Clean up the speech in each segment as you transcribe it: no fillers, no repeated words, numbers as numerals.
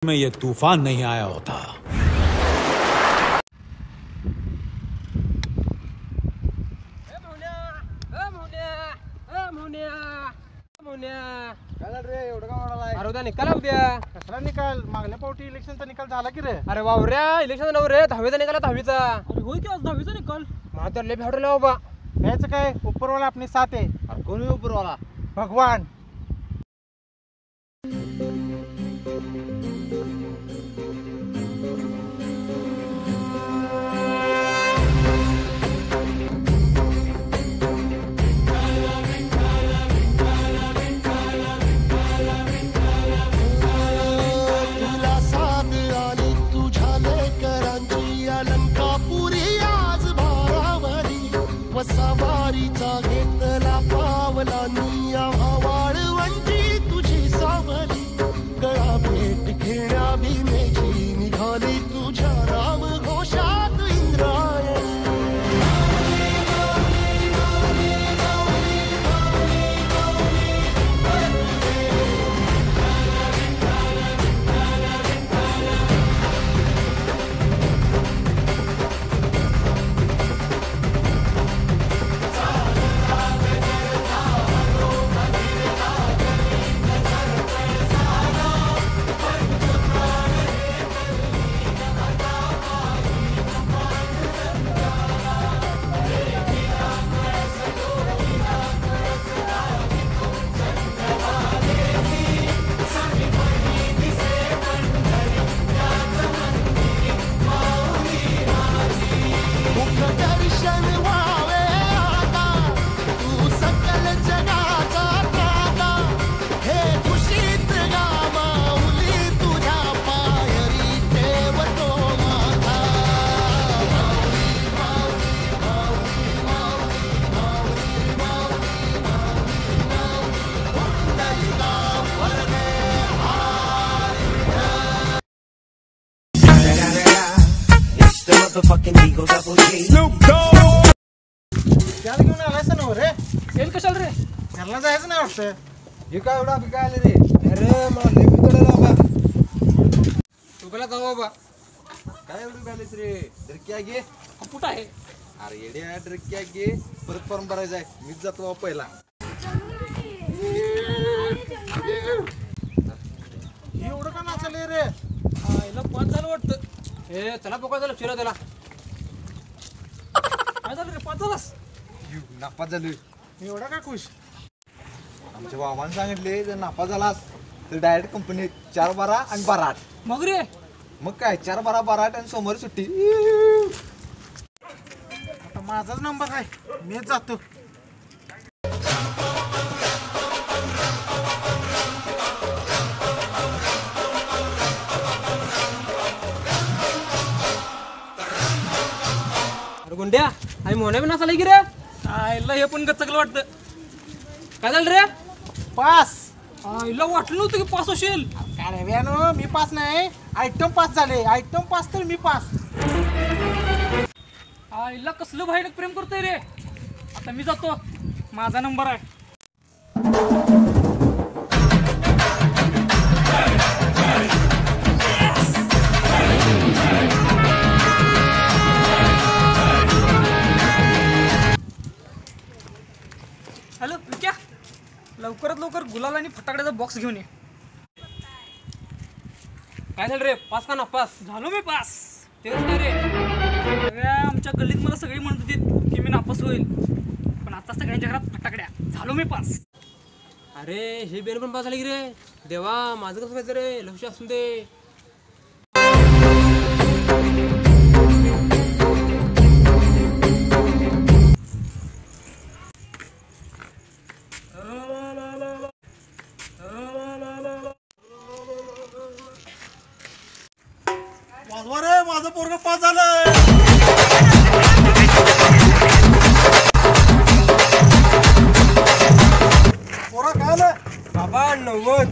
में ये तूफान नहीं आया होता। अरे उद्या निकाल उद्या कसला निकाल मागल्या पावटी इलेक्शनचा निकाल झाला की रे? अरे वावऱ्या इलेक्शन नव रे दहावीचा निकाल दहावीचा अरे होय की आज दहावीचा निकाल. माझं लय भेटलं बाबा यायचं काय उपरवाला आपली साथ आहे. अरे कोणी उपरवाला भगवान. सवारीचा घेतला पावला निया वाळवंटी तुझी सावली गळा भेट घेण्या भीमेची निघाली तुझ्या राम घोषात इंद्रायणी. त्याला घेऊन आलायस ना रे? येईल कशाला रे घरला जायचं नाही वाटतं. हे काय एवढा काय आले रे अरे मला लय भीती बाबा तुला जाऊ बाबा काय एवढी बॅलेन्स रे? ड्रिक्या घे. कुठं आहे अरे येड्या ड्रिक्या घे, परत फॉर्म भरायचा आहे. मीच जातो बाबा पहिला. एवढं का नाचले रे? आईला पाच झालं वाटतं ए चला बघा झालं चिरा त्याला काय झालं रे पाच झालास नापास झालोय. एवढा का खुश? आमच्या बाबांनी सांगितले जर नापास झालास तर डायरेक्ट कंपनीत 4-12 आणि 12-8. मग रे मग काय 4-12, 12-8 आणि सोमवारी सुट्टी. आता माझाच नंबर आहे, मीच जातो. अरे गुंड्या आई मोहना बी नसाला की रे आईला हे पण गचकलं वाटतं काय झालं रे पास. आईला वाटलं नव्हतं की पास होशील काय रे व्यानो, मी पास नाही, आयटम पास झाले. आयटम पास तर मी पास. आईला कसलं भाईला प्रेम करतोय रे आता मी जातो माझा नंबर आहे हॅलो विक्या लवकरात लवकर गुलाल आणि फटाकड्याचा बॉक्स घेऊन ये काय झालं रे पास का नापास झालो मी पास तेच नाही रे सगळ्या आमच्या गल्लीत मला सगळी म्हणत होती की मी नापास होईल पण आता सगळ्यांच्या घरात फटाकड्या झालो मी पास अरे हे बेल पण पास झाली की रे देवा माझं कसं व्हायचं रे लक्ष असून दे रे माझं पोरग पास झालंय. पोरा काय आलं बाबा 90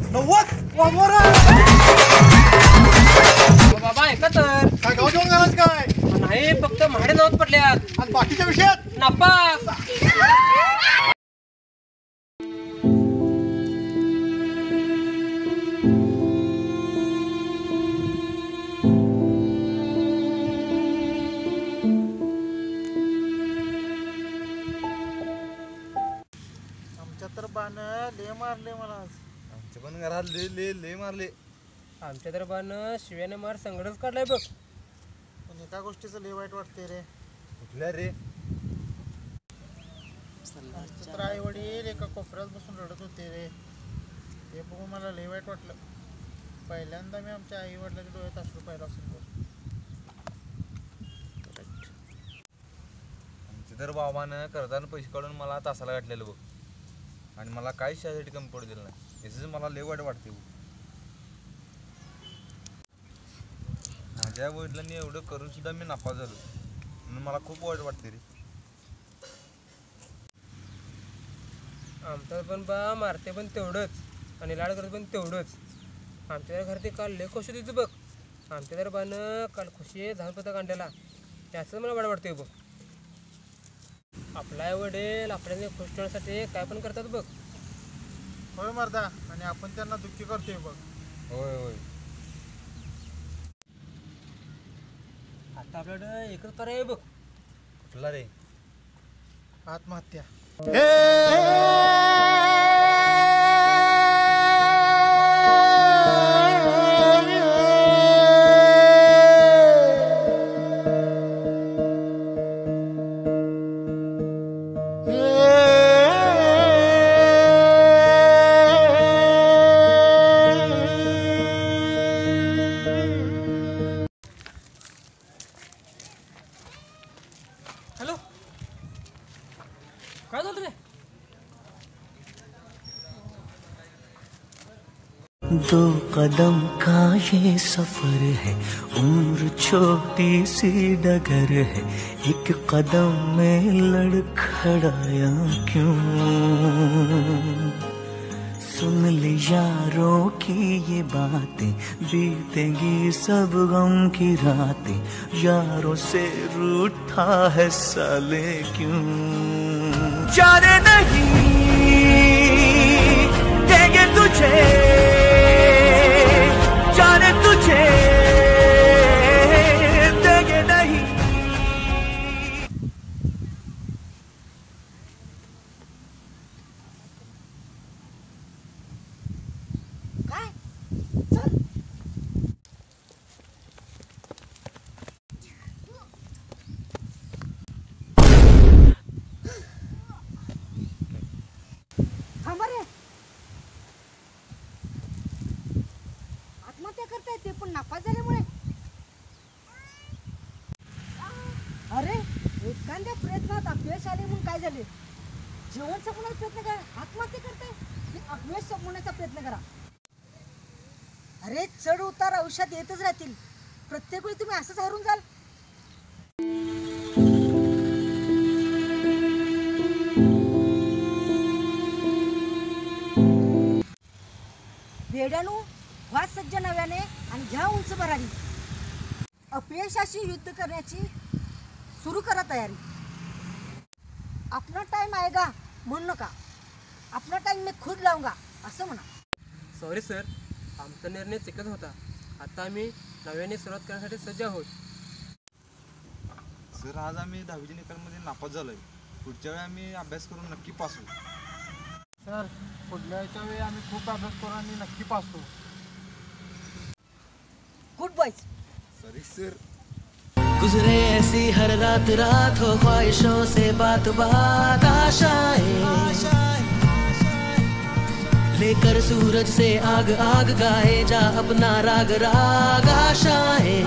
वाजवा रे. बाबा ऐका तर काय गाव जेवण करायचं काय? नाही फक्त महाडे नावात पडल्यात आणि बाकीच्या विषयात नापास ले ले ले मारले. आमच्या दरबारनं शिव्याने मार संगडच काढलाय बघ. पण एका गोष्टीचं लय वाईट वाटते रे. कुठल्या रे? तर आई वडील एका कोपऱ्यात बसून रडत होते रे. ते बघून मला लय वाईट वाटलं. पहिल्यांदा मी आमच्या आई वडिलांच्या डोळ्यात अश्रू पाहिला असेल बघ. आमच्या तर बाबानं कर्जानं पैसे काढून मला तासाला गाठलेलं बघ. आणि मला काहीच त्यासाठी कमी पडू दिलं नाही. याच मला लय वाईट वाटते बघ. माझ्या वडिलांनी एवढं करून सुद्धा मी नापास झालो म्हणून मला खूप वाईट वाटते रे. आमचं पण बा मारते पण तेवढंच आणि लाड करते पण तेवढंच. आमच्या घर ते काल लय खुशी होती बघ. आमच्या दरबारनं काल खुशी झाड पता काढलेला त्याचं मला वाईट वाटते बघ. आपला आई वडील आपल्याला खुश ठेवण्यासाठी काय पण करतात बघ. होय मर्दा. आणि आपण त्यांना दुःखी करतोय बघ. होय होय. आता आपल्याकडं एकच पर्याय आहे बघ. कुठला रे? आत्महत्या. हॅलो, काय झालं रे? दो कदम का ये सफर है, उम्र छोटी सी डगर है, एक कदम में लड़खड़ाया क्यों। सुन ले यारों की ये बातें, बीतेंगी सब गम की रातें, यारों से रूठा है साले क्यों। जाने नहीं देंगे तुझे, जाने तुझे देंगे नहीं। काय चल थांबा रे. आत्महत्या करताय ते पण नापास झाल्यामुळे. अरे एखाद्या प्रयत्नात अपयश आले म्हणून काय झाले. जीवन संपवण्याचा प्रयत्न करा, आत्महत्या करताय की अपयश संपवण्याचा प्रयत्न करा. अरे चढ उतार आयुष्यात येतच राहतील. प्रत्येक वेळी तुम्ही असंच हारून जाल. वेड्यानू व्हा सज्ज नव्याने आणि घ्या उंच भरारी. अपयशाशी युद्ध करण्याची सुरू करा तयारी. अपना टाइम आएगा म्हणू नका, अपना टाइम मी खुद लावूंगा असं म्हणा. सॉरी सर, आमचा निर्णय चुकीच होता. आता आम्ही नव्याने सुरुवात करण्यासाठी सज्ज आहोत. सर आज आम्ही 10वीच्या निकालमध्ये नापास झालोय. पुढच्या वेळी आम्ही अभ्यास करून नक्की पास होऊ. सर पुढल्या वेळी आम्ही खूप अभ्यास करू आणि नक्की पास होऊ. Good boys. Sorry sir. गुजरे ऐसी हर रात रात हो, ख्वाहिशों से बात बात आशाएं, लेकर सूरज से आग आग गाए जा अपना राग राग आशाएं,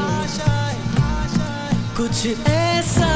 कुछ ऐसा